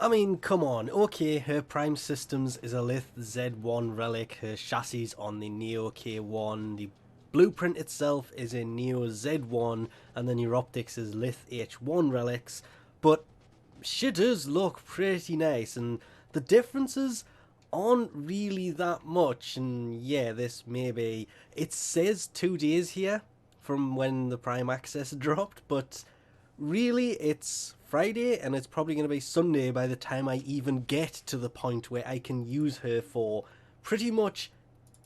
I mean, come on. Okay, her Prime Systems is a Lith Z1 relic. Her chassis on the Neo K1. The blueprint itself is a Neo Z1. And then your optics is Lith H1 relics. But she does look pretty nice. And the differences aren't really that much. And yeah, this maybe... It says 2 days here from when the Prime Access dropped. But really, it's Friday and it's probably going to be Sunday by the time I even get to the point where I can use her for pretty much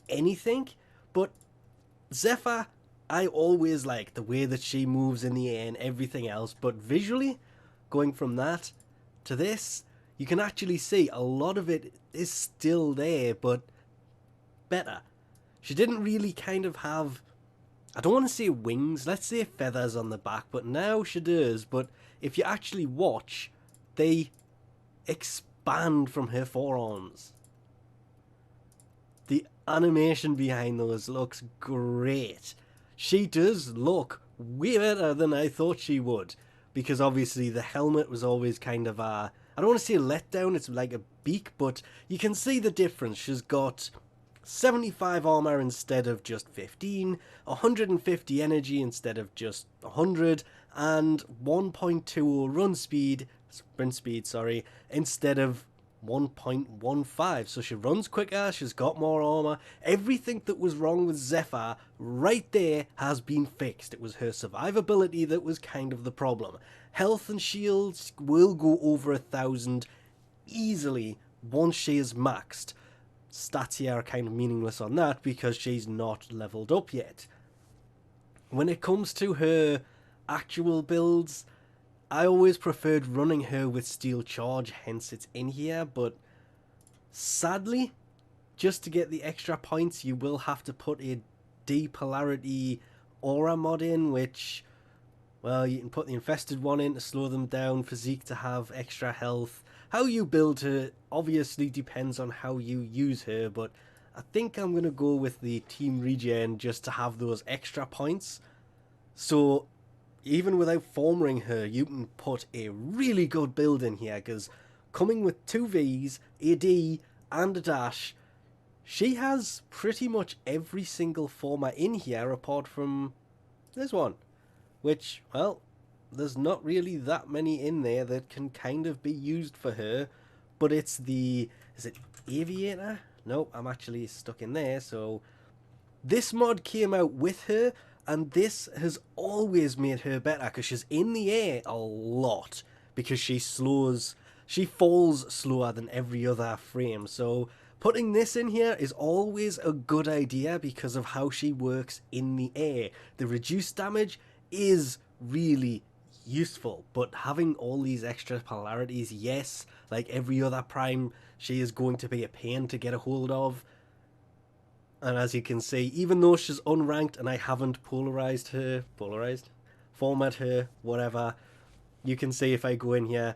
anything. But Zephyr, I always like the way that she moves in the air and everything else, but visually, going from that to this, you can actually see a lot of it is still there, but better. She didn't really kind of have, I don't want to say wings, let's say feathers on the back, but now she does. But if you actually watch, they expand from her forearms. The animation behind those looks great. She does look way better than I thought she would, because obviously the helmet was always kind of a, I don't want to say a letdown, it's like a beak, but you can see the difference. She's got 75 armor instead of just 15, 150 energy instead of just 100, and 1.20 sprint speed, sorry, instead of 1.15. So she runs quicker, she's got more armor. Everything that was wrong with Zephyr right there has been fixed. It was her survivability that was kind of the problem. Health and shields will go over 1,000 easily once she is maxed. Stats here are kind of meaningless on that because she's not leveled up yet. When it comes to her actual builds, I always preferred running her with Steel Charge, hence it's in here, but sadly, just to get the extra points, you will have to put a Depolarity Aura mod in, which, well, you can put the Infested one in to slow them down, Physique to have extra health. How you build her obviously depends on how you use her, but I think I'm going to go with the Team Regen just to have those extra points. So even without forming her, you can put a really good build in here, because coming with 2 Vs, a D, and a dash, she has pretty much every single former in here apart from this one, which, well, there's not really that many in there that can kind of be used for her, but it's the, is it Aviator? Nope, I'm actually stuck in there. So this mod came out with her, and this has always made her better because she's in the air a lot, because she falls slower than every other frame. So putting this in here is always a good idea because of how she works in the air. The reduced damage is really useful, but having all these extra polarities, yes, like every other Prime, she is going to be a pain to get a hold of. And as you can see, even though she's unranked and I haven't format her, whatever, you can see if I go in here,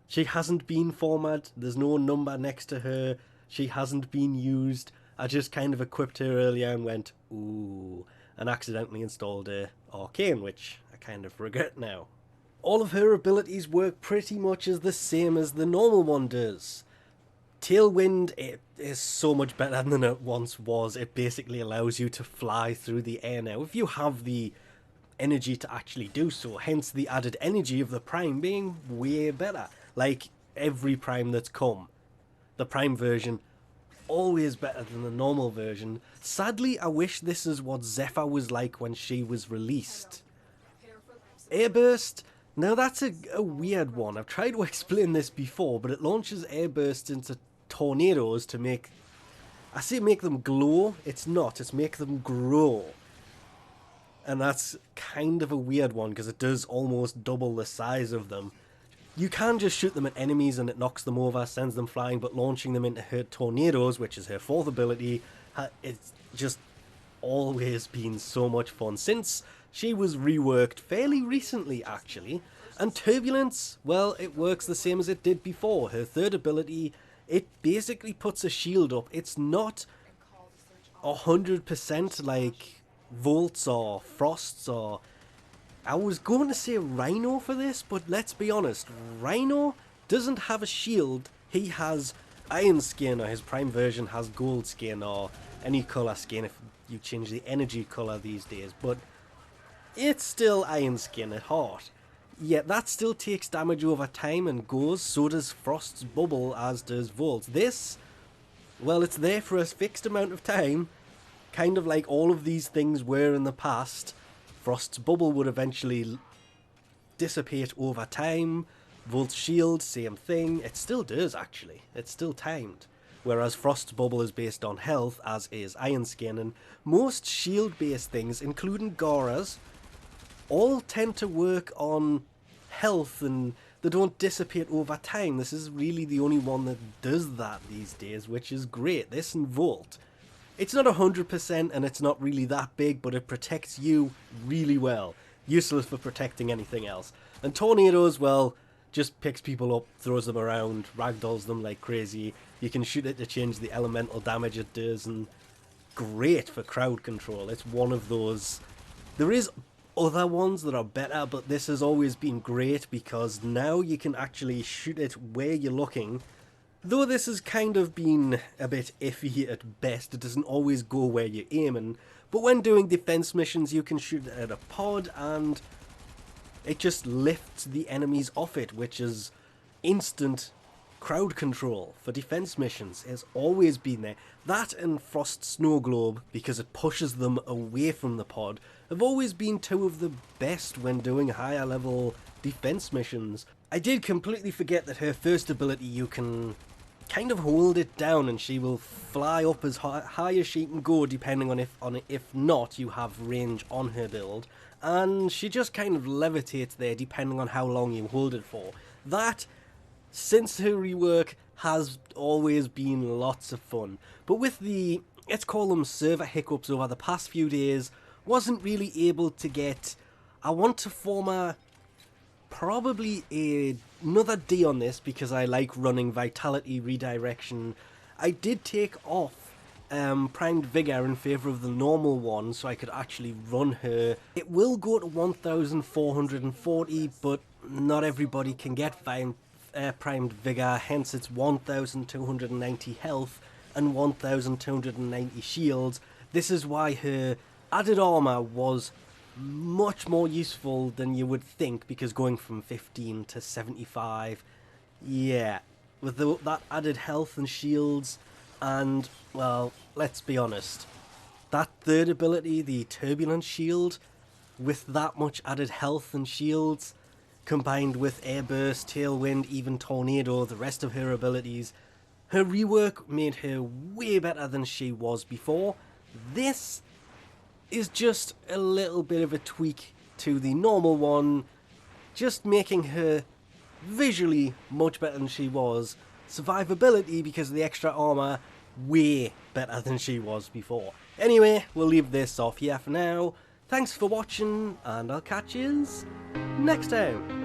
she hasn't been formatted, there's no number next to her, she hasn't been used. I just kind of equipped her earlier and went, ooh, and accidentally installed a Arcane, which I kind of regret now. All of her abilities work pretty much as the same as the normal one does. Tailwind, it is so much better than it once was. It basically allows you to fly through the air now, if you have the energy to actually do so, hence the added energy of the Prime being way better. Like every Prime that's come. The Prime version, always better than the normal version. Sadly, I wish this is what Zephyr was like when she was released. Airburst, now that's a weird one. I've tried to explain this before, but it launches airbursts into tornadoes to make, I say make them glow, it's not, it's make them grow. And that's kind of a weird one because it does almost double the size of them. You can just shoot them at enemies and it knocks them over, sends them flying, but launching them into her tornadoes, which is her 4th ability, it's just always been so much fun since she was reworked fairly recently actually. And Turbulence, well, it works the same as it did before. Her 3rd ability, it basically puts a shield up. It's not 100% like Volts or Frosts or... I was going to say Rhino for this, but let's be honest, Rhino doesn't have a shield. He has iron skin, or his prime version has gold skin, or any colour skin if you change the energy colour these days. But it's still iron skin at heart. Yet that still takes damage over time and goes, so does Frost's Bubble, as does Volt. This, well, it's there for a fixed amount of time, kind of like all of these things were in the past. Frost's Bubble would eventually dissipate over time. Volt's Shield, same thing. It still does, actually. It's still timed. Whereas Frost's Bubble is based on health, as is Iron Skin, and most shield-based things, including Gora's, all tend to work on health and they don't dissipate over time. This is really the only one that does that these days, which is great. This and Volt. It's not 100% and it's not really that big, but it protects you really well. Useless for protecting anything else. And Tornadoes, well, just picks people up, throws them around, ragdolls them like crazy. You can shoot it to change the elemental damage it does, and great for crowd control. It's one of those. There is other ones that are better, but this has always been great because now you can actually shoot it where you're looking. Though this has kind of been a bit iffy at best, it doesn't always go where you're aiming. But when doing defense missions, you can shoot it at a pod and it just lifts the enemies off it, which is instant crowd control for defense missions. It's always been there. That and Frost Snow Globe, because it pushes them away from the pod, have always been two of the best when doing higher level defense missions. I did completely forget that her first ability, you can kind of hold it down and she will fly up as high as she can go, depending on if not you have range on her build, and she just kind of levitates there depending on how long you hold it for. That, since her rework, has always been lots of fun. But with the, let's call them server hiccups over the past few days, wasn't really able to get, I want to form probably another D on this because I like running Vitality Redirection. I did take off Primed Vigor in favour of the normal one so I could actually run her. It will go to 1440, but not everybody can get Primed Vigor, hence it's 1290 health and 1290 shields. This is why her added armour was much more useful than you would think, because going from 15 to 75, yeah, with that added health and shields, and, well, let's be honest, that third ability, the Turbulent Shield, with that much added health and shields, combined with Air Burst, Tailwind, even Tornado, the rest of her abilities, her rework made her way better than she was before. This is just a little bit of a tweak to the normal one, just making her visually much better than she was. Survivability, because of the extra armour, way better than she was before. Anyway, we'll leave this off here for now. Thanks for watching, and I'll catch yous next time.